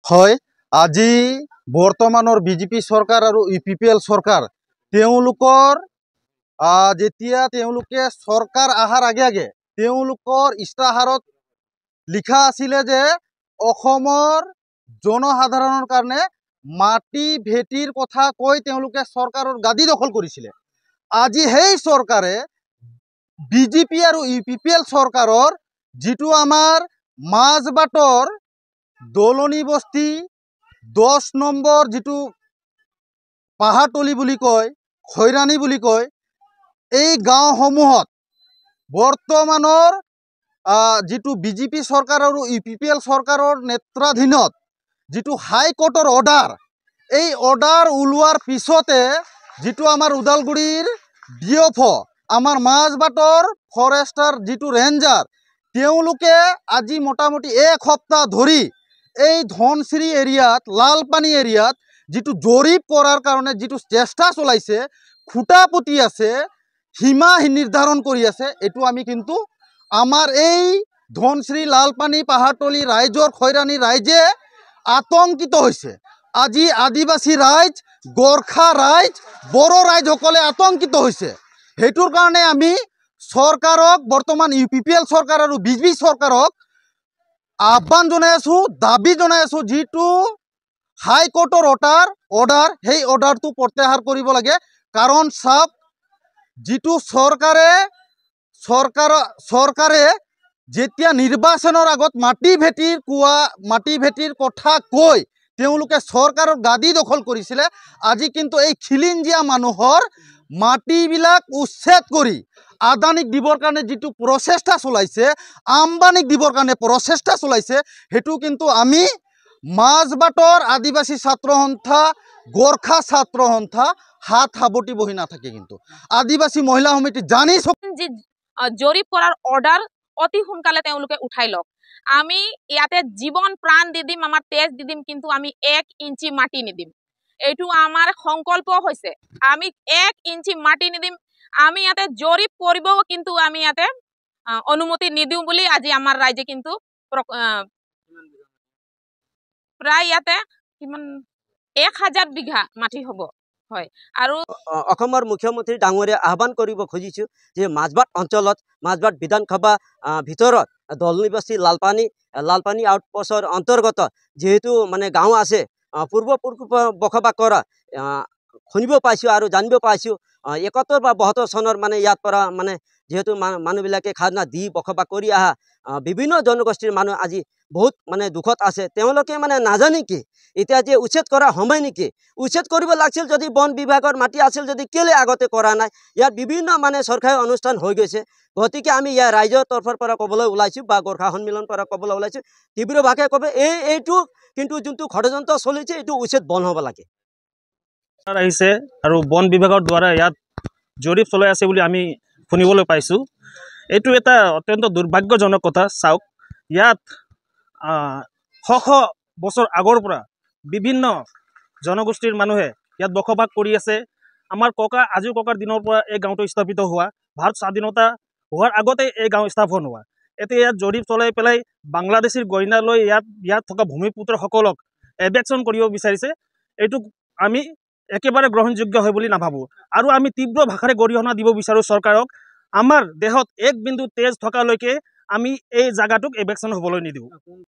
হয় আজি বৰ্তমানৰ বিজেপি চৰকাৰ আৰু UPPL চৰকাৰ তেওঁলোকৰ যেতিয়া তেওঁলোকে চৰকাৰ আহাৰ আগে আগে তেওঁলোকৰ ইস্তাহাৰত লিখা আছিলে যে অসমৰ জনসাধাৰণৰ কাৰণে মাটি ভেটিৰ কথা কৈ তেওঁলোকে চৰকাৰৰ গাদী দখল কৰিছিলে। আজি সেই চৰকাৰে বিজেপি আৰু UPPL চৰকাৰৰ যিটো আমাৰ মাজবাটৰ দলনি বস্তি 10 নম্বৰ যিটো পাহাৰতলি বুলি কয় খৈৰাণী বুলি কয় এই গাঁওসমূহত বৰ্তমানৰ যিটো বিজেপি চৰকাৰ আৰু UPPL চৰকাৰৰ নেতৃত্বাধীনত যিটো হাইকোৰ্টৰ অৰ্ডাৰ এই অৰ্ডাৰ ওলোৱাৰ পিছতে যিটো আমাৰ ওদালগুৰিৰ DF আমাৰ মাজবাটৰ ফৰেষ্টাৰ যিটো ৰেঞ্জাৰ তেওঁলোকে আজি মোটামুটি এক সপ্তাহ ধৰি এই ধনশ্ৰী এৰিয়াত লালপানী এৰিয়াত যিটো জৰীপ কৰাৰ কাৰণে যিটো চেষ্টা চলাইছে খুঁটা পুতি আছে সীমা নিৰ্ধাৰণ কৰি আছে এইটো আমি কিন্তু আমাৰ এই ধনশ্ৰী লালপানী পাহাৰতলি ৰাইজৰ খৈৰাণী ৰাইজে আতংকিত হৈছে। আজি আদিবাসী ৰাইজ গোৰ্খা ৰাইজ বড়ো ৰাইজসকলে আতংকিত হৈছে। সেইটোৰ কাৰণে আমি চৰকাৰক বৰ্তমান UPPL চৰকাৰ আৰু বিজেপি চৰকাৰক আহ্বান জনাই আছো দাবী জনাই আছো যিটো হাইকোৰ্টৰ অৰ্ডাৰ সেই অৰ্ডাৰটো প্ৰত্যাহাৰ কৰিব লাগে। কাৰণ চাওক যিটো চৰকাৰে যেতিয়া নিৰ্বাচনৰ আগত মাটি ভেটিৰ কথা কৈ তেওঁলোকে চৰকাৰৰ গাদী দখল কৰিছিলে আজি কিন্তু এই খিলিঞ্জীয়া মানুহৰ মাটিবিলাক উচ্ছেদ কৰি আদানীক দিবৰ কাৰণে যিটো প্ৰচেষ্টা চলাইছে আম্বানীক দিবৰ কাৰণে প্ৰচেষ্টা চলাইছে সেইটো কিন্তু আমি মাজবাটৰ আদিবাসী ছাত্ৰ সন্থা গোৰ্খা ছাত্ৰ সন্থা হাত সাবটি বহি নাথাকে। কিন্তু আদিবাসী মহিলা সমিতি জানি জৰীপ কৰাৰ অৰ্ডাৰ অতি সোনকালে তেওঁলোকে উঠাই লওক। আমি ইয়াতে জীৱন প্ৰাণ দি দিম আমাৰ তেজ দি দিম কিন্তু আমি 1 ইঞ্চি মাটি নিদিম। এইটো আমাৰ সংকল্প হৈছে আমি 1 ইঞ্চি মাটি নিদিম। আমি ইয়াতে জৰীপ কৰিব কিন্তু আমি ইয়াতে অনুমতি নিদিওঁ বুলি আজি আমাৰ ৰাইজে কিন্তু প্ৰায় ইয়াতে কিমান 1000 বিঘা মাটি হ'ব। হয় আৰু অসমৰ মুখ্যমন্ত্ৰী ডাঙৰীয়া আহ্বান কৰিব খুজিছোঁ যে মাজবাট অঞ্চলত মাজবাট বিধানসভা ভিতৰত দলনি বস্তি লালপানী আউটপোষ্টৰ অন্তৰ্গত যেহেতু মানে গাঁও আছে পূৰ্বপুৰুষ বসবাস কৰা শুনিব পাইছোঁ আৰু জানিব পাইছোঁ 71 বা 72 চনৰ মানে ইয়াৰ পৰা মানে যেহেতু মানুহবিলাকে খাজনা দি বসবাস কৰি অহা বিভিন্ন জনগোষ্ঠীৰ মানুহ আজি বহুত মানে দুখত আছে। তেওঁলোকে মানে নাজানে কি এতিয়া যে উচ্ছেদ কৰা সময় নেকি উচ্ছেদ কৰিব লাগিছিল যদি বন বিভাগৰ মাটি আছিল যদি কেলে আগতে কৰা নাই। ইয়াত বিভিন্ন মানে চৰকাৰী অনুষ্ঠান হৈ গৈছে। গতিকে আমি ইয়াৰ ৰাইজৰ তৰফৰ পৰা ক'বলৈ ওলাইছোঁ বা গোৰ্খা সন্মিলনৰ পৰা ক'বলৈ ওলাইছোঁ তীব্ৰভাৱে ক'ব এইটো কিন্তু যোনটো ষড়যন্ত্ৰ চলিছে এইটো উচ্ছেদ বন্ধ হ'ব লাগে। আহিছে আৰু বন বিভাগৰ দ্বাৰা ইয়াত জৰীপ চলাই আছে বুলি আমি শুনিবলৈ পাইছোঁ। এইটো এটা অত্যন্ত দুৰ্ভাগ্যজনক কথা। চাওক ইয়াত শ বছৰ আগৰ পৰা বিভিন্ন জনগোষ্ঠীৰ মানুহে ইয়াত বসবাস কৰি আছে। আমাৰ আজু ককাৰ দিনৰ পৰা এই গাঁওটো স্থাপিত হোৱা ভাৰত স্বাধীনতা হোৱাৰ আগতে এই গাঁও স্থাপন হোৱা। এতিয়া ইয়াত জৰীপ চলাই পেলাই বাংলাদেশীৰ গইনা লৈ ইয়াত থকা ভূমিপুত্ৰসকলক এভেকশ্যন কৰিব বিচাৰিছে। এইটো আমি একেবাৰে গ্ৰহণযোগ্য হয় বুলি নাভাবোঁ আৰু আমি তীব্ৰ ভাষাৰে গৰিহণা দিব বিচাৰোঁ চৰকাৰক। আমাৰ দেহত 1 বিন্দু তেজ থকালৈকে আমি এই জাগাটোক এভেকশ্যন হ'বলৈ নিদিওঁ।